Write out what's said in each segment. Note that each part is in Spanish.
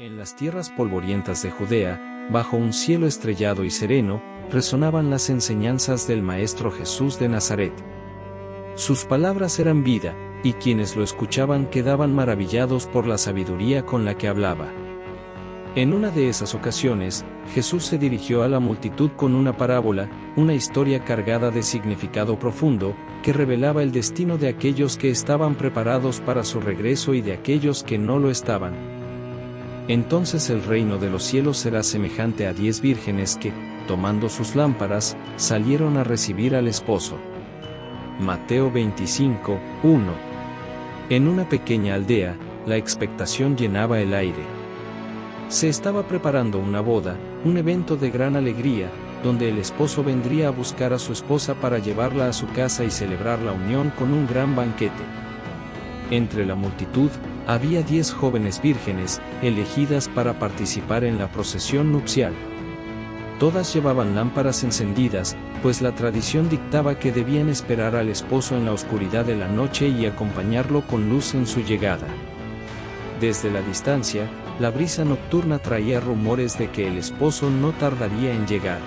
En las tierras polvorientas de Judea, bajo un cielo estrellado y sereno, resonaban las enseñanzas del Maestro Jesús de Nazaret. Sus palabras eran vida, y quienes lo escuchaban quedaban maravillados por la sabiduría con la que hablaba. En una de esas ocasiones, Jesús se dirigió a la multitud con una parábola, una historia cargada de significado profundo, que revelaba el destino de aquellos que estaban preparados para su regreso y de aquellos que no lo estaban. Entonces el reino de los cielos será semejante a 10 vírgenes que, tomando sus lámparas, salieron a recibir al esposo. Mateo 25, 1. En una pequeña aldea, la expectación llenaba el aire. Se estaba preparando una boda, un evento de gran alegría, donde el esposo vendría a buscar a su esposa para llevarla a su casa y celebrar la unión con un gran banquete. Entre la multitud, había 10 jóvenes vírgenes, elegidas para participar en la procesión nupcial. Todas llevaban lámparas encendidas, pues la tradición dictaba que debían esperar al esposo en la oscuridad de la noche y acompañarlo con luz en su llegada. Desde la distancia, la brisa nocturna traía rumores de que el esposo no tardaría en llegar.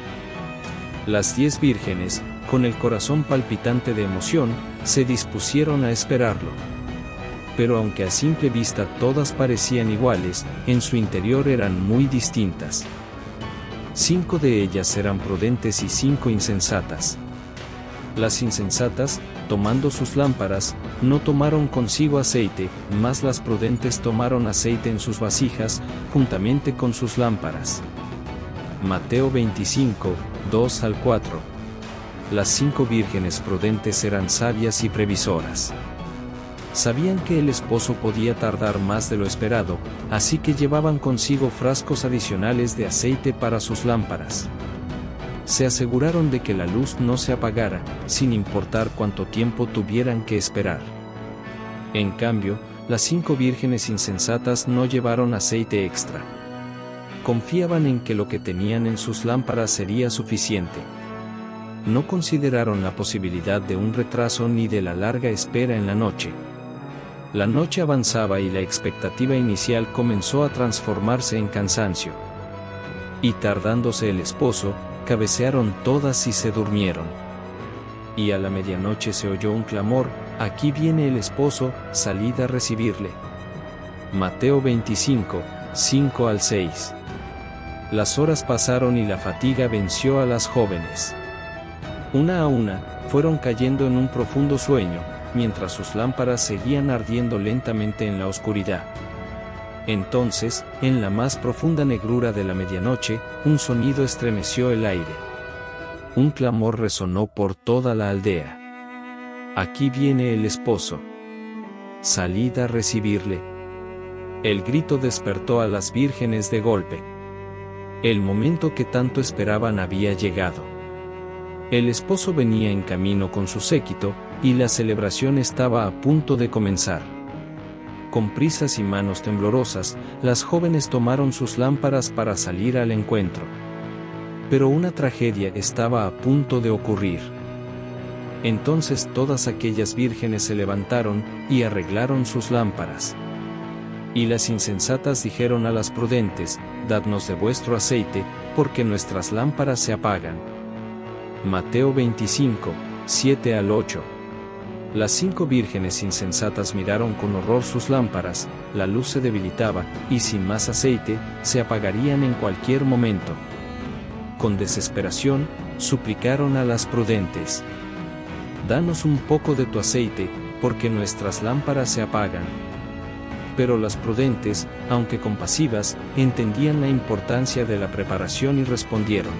Las 10 vírgenes, con el corazón palpitante de emoción, se dispusieron a esperarlo. Pero aunque a simple vista todas parecían iguales, en su interior eran muy distintas. 5 de ellas eran prudentes y 5 insensatas. Las insensatas, tomando sus lámparas, no tomaron consigo aceite, mas las prudentes tomaron aceite en sus vasijas, juntamente con sus lámparas. Mateo 25, 2 al 4. Las 5 vírgenes prudentes eran sabias y previsoras. Sabían que el esposo podía tardar más de lo esperado, así que llevaban consigo frascos adicionales de aceite para sus lámparas. Se aseguraron de que la luz no se apagara, sin importar cuánto tiempo tuvieran que esperar. En cambio, las 5 vírgenes insensatas no llevaron aceite extra. Confiaban en que lo que tenían en sus lámparas sería suficiente. No consideraron la posibilidad de un retraso ni de la larga espera en la noche. La noche avanzaba y la expectativa inicial comenzó a transformarse en cansancio. Y tardándose el esposo, cabecearon todas y se durmieron. Y a la medianoche se oyó un clamor: «Aquí viene el esposo, salid a recibirle». Mateo 25, 5 al 6. Las horas pasaron y la fatiga venció a las jóvenes. Una a una, fueron cayendo en un profundo sueño, mientras sus lámparas seguían ardiendo lentamente en la oscuridad. Entonces, en la más profunda negrura de la medianoche, un sonido estremeció el aire. Un clamor resonó por toda la aldea. «Aquí viene el esposo. Salid a recibirle». El grito despertó a las vírgenes de golpe. El momento que tanto esperaban había llegado. El esposo venía en camino con su séquito, y la celebración estaba a punto de comenzar. Con prisas y manos temblorosas, las jóvenes tomaron sus lámparas para salir al encuentro. Pero una tragedia estaba a punto de ocurrir. Entonces todas aquellas vírgenes se levantaron, y arreglaron sus lámparas. Y las insensatas dijeron a las prudentes: «Dadnos de vuestro aceite, porque nuestras lámparas se apagan». Mateo 25, 7 al 8. Las 5 vírgenes insensatas miraron con horror sus lámparas, la luz se debilitaba, y sin más aceite, se apagarían en cualquier momento. Con desesperación, suplicaron a las prudentes: «Danos un poco de tu aceite, porque nuestras lámparas se apagan». Pero las prudentes, aunque compasivas, entendían la importancia de la preparación y respondieron: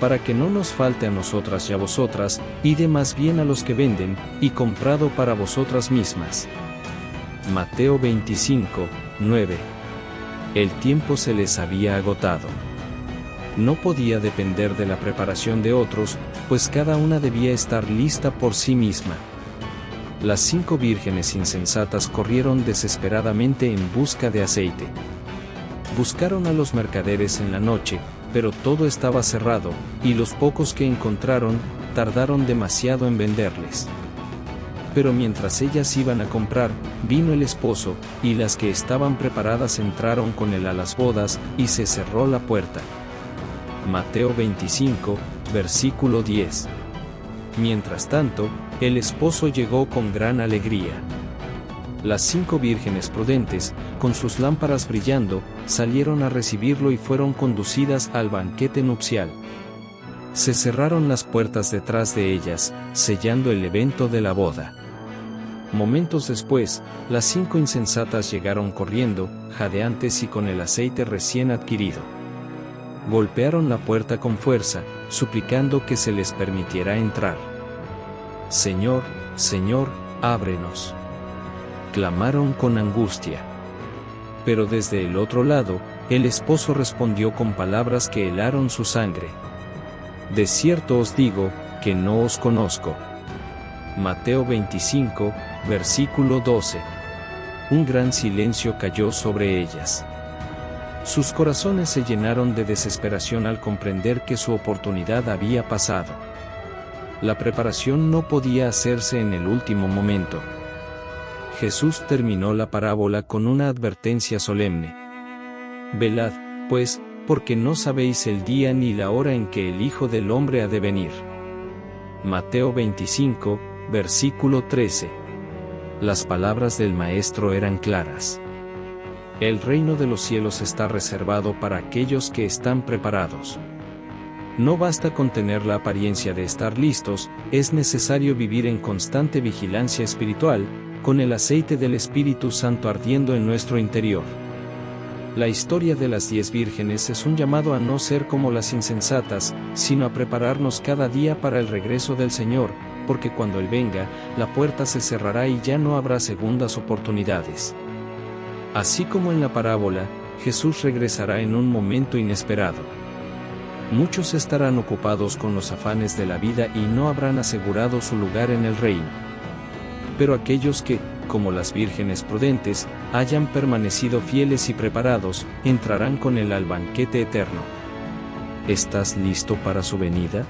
«Para que no nos falte a nosotras y a vosotras, id más bien a los que venden, y comprado para vosotras mismas». Mateo 25, 9. El tiempo se les había agotado. No podía depender de la preparación de otros, pues cada una debía estar lista por sí misma. Las 5 vírgenes insensatas corrieron desesperadamente en busca de aceite. Buscaron a los mercaderes en la noche, pero todo estaba cerrado, y los pocos que encontraron, tardaron demasiado en venderles. Pero mientras ellas iban a comprar, vino el esposo, y las que estaban preparadas entraron con él a las bodas, y se cerró la puerta. Mateo 25, versículo 10. Mientras tanto, el esposo llegó con gran alegría. Las 5 vírgenes prudentes, con sus lámparas brillando, salieron a recibirlo y fueron conducidas al banquete nupcial. Se cerraron las puertas detrás de ellas, sellando el evento de la boda. Momentos después, las 5 insensatas llegaron corriendo, jadeantes y con el aceite recién adquirido. Golpearon la puerta con fuerza, suplicando que se les permitiera entrar. «Señor, Señor, ábrenos», clamaron con angustia. Pero desde el otro lado, el esposo respondió con palabras que helaron su sangre. «De cierto os digo, que no os conozco». Mateo 25, versículo 12. Un gran silencio cayó sobre ellas. Sus corazones se llenaron de desesperación al comprender que su oportunidad había pasado. La preparación no podía hacerse en el último momento. Jesús terminó la parábola con una advertencia solemne. «Velad, pues, porque no sabéis el día ni la hora en que el Hijo del Hombre ha de venir». Mateo 25, versículo 13. Las palabras del Maestro eran claras. El reino de los cielos está reservado para aquellos que están preparados. No basta con tener la apariencia de estar listos, es necesario vivir en constante vigilancia espiritual, con el aceite del Espíritu Santo ardiendo en nuestro interior. La historia de las 10 vírgenes es un llamado a no ser como las insensatas, sino a prepararnos cada día para el regreso del Señor, porque cuando Él venga, la puerta se cerrará y ya no habrá segundas oportunidades. Así como en la parábola, Jesús regresará en un momento inesperado. Muchos estarán ocupados con los afanes de la vida y no habrán asegurado su lugar en el reino. Pero aquellos que, como las vírgenes prudentes, hayan permanecido fieles y preparados, entrarán con Él al banquete eterno. ¿Estás listo para su venida?